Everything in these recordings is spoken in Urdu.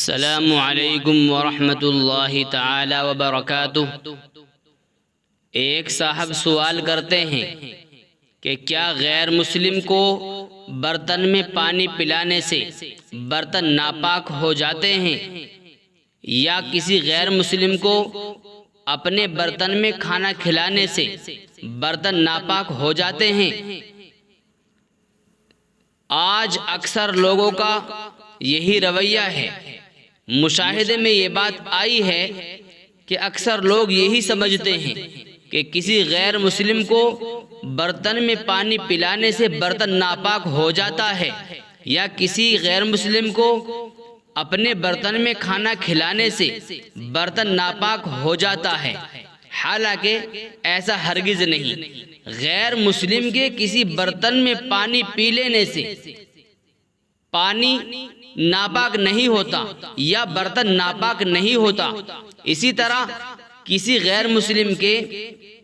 السلام علیکم ورحمۃ اللہ تعالی وبرکاتہ۔ ایک صاحب سوال کرتے ہیں کہ کیا غیر مسلم کو برتن میں پانی پلانے سے برتن ناپاک ہو جاتے ہیں، یا کسی غیر مسلم کو اپنے برتن میں کھانا کھلانے سے برتن ناپاک ہو جاتے ہیں؟ آج اکثر لوگوں کا یہی رویہ ہے۔ مشاہدے میں یہ بات آئی ہے کہ اکثر لوگ یہی سمجھتے ہیں کہ کسی غیر مسلم کو برتن میں پانی پلانے سے برتن ناپاک ہو جاتا ہے، یا کسی غیر مسلم کو اپنے برتن میں کھانا کھلانے سے برتن ناپاک ہو جاتا ہے۔ حالانکہ ایسا ہرگز نہیں۔ غیر مسلم کے کسی برتن میں پانی پی لینے سے پانی ناپاک نہیں ہوتا یا برتن ناپاک نہیں ہوتا۔ اسی طرح کسی غیر مسلم کے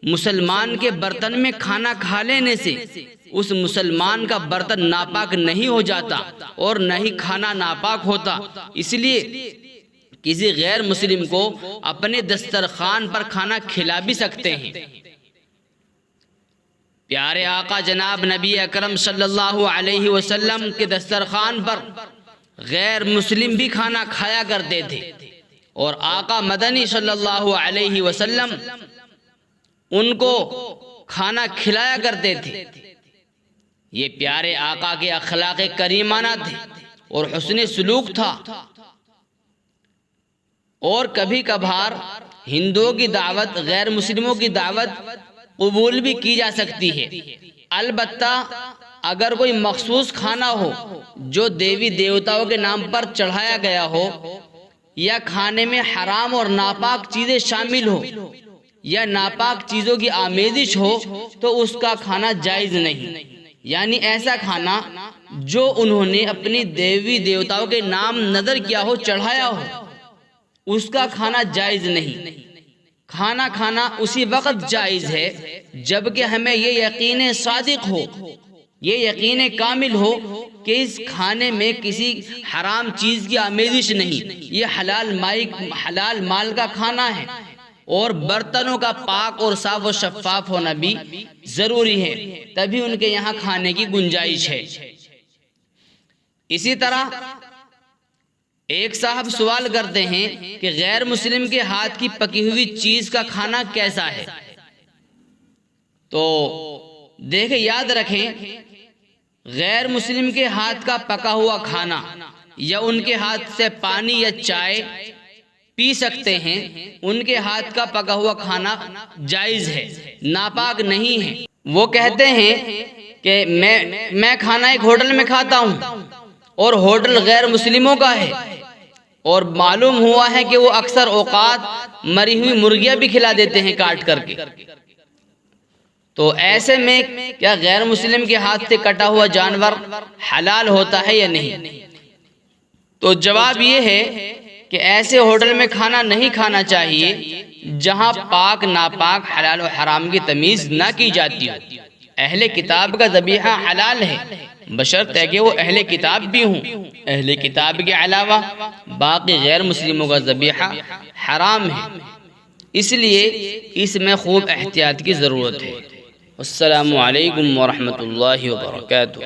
مسلمان کے برتن میں کھانا کھا لینے سے اس مسلمان کا برتن ناپاک نہیں ہو جاتا اور نہ ہی کھانا ناپاک ہوتا۔ اس لیے کسی غیر مسلم کو اپنے دسترخوان پر کھانا کھلا بھی سکتے ہیں۔ پیارے آقا جناب نبی اکرم صلی اللہ علیہ وسلم کے دسترخوان پر غیر مسلم بھی کھانا کھایا کرتے تھے، اور آقا مدنی صلی اللہ علیہ وسلم ان کو کھانا کھلایا کرتے تھے۔ یہ پیارے آقا کے اخلاق کریمانہ تھے اور حسن سلوک تھا۔ اور کبھی کبھار ہندوؤں کی دعوت، غیر مسلموں کی دعوت قبول بھی کی جا سکتی ہے، البتہ اگر کوئی مخصوص کھانا ہو جو دیوی دیوتاؤں کے نام پر چڑھایا گیا ہو، یا کھانے میں حرام اور ناپاک چیزیں شامل ہو، یا ناپاک چیزوں کی آمیزش ہو، تو اس کا کھانا جائز نہیں۔ یعنی ایسا کھانا جو انہوں نے اپنی دیوی دیوتاؤں کے نام نظر کیا ہو، چڑھایا ہو، اس کا کھانا جائز نہیں۔ کھانا کھانا اسی وقت جائز ہے جبکہ ہمیں یہ یقین صادق ہو، یہ یقین کامل ہو کہ اس کھانے میں کسی حرام چیز کی آمیزش نہیں، یہ حلال مال کا کھانا ہے، اور برتنوں کا پاک اور صاف و شفاف ہونا بھی ضروری ہے، تبھی ان کے یہاں کھانے کی گنجائش ہے۔ اسی طرح ایک صاحب سوال کرتے ہیں کہ غیر مسلم کے ہاتھ کی پکی ہوئی چیز کا کھانا کیسا ہے؟ تو دیکھیں، یاد رکھیں، غیر مسلم کے ہاتھ کا پکا ہوا کھانا یا ان کے ہاتھ سے پانی یا چائے پی سکتے ہیں، ان کے ہاتھ کا پکا ہوا کھانا جائز ہے، ناپاک نہیں ہے۔ وہ کہتے ہیں کہ میں کھانا ایک ہوٹل میں کھاتا ہوں اور ہوٹل غیر مسلموں کا ہے، اور معلوم ہوا ہے کہ وہ اکثر اوقات مری ہوئی مرغیاں بھی کھلا دیتے ہیں کاٹ کر کے، تو ایسے میں کیا غیر مسلم کے ہاتھ سے کٹا ہوا جانور حلال ہوتا ہے یا نہیں؟ تو جواب یہ ہے کہ ایسے ہوٹل میں کھانا نہیں کھانا چاہیے جہاں پاک ناپاک، حلال و حرام کی تمیز نہ کی جاتی ہو۔ اہل کتاب کا ذبیحہ حلال ہے، بشرطے کہ وہ اہل کتاب بھی ہوں۔ اہل کتاب کے علاوہ باقی غیر مسلموں کا ذبیحہ حرام ہے، اس لیے اس میں خوب احتیاط کی ضرورت ہے۔ السلام علیکم ورحمۃ اللہ وبرکاتہ۔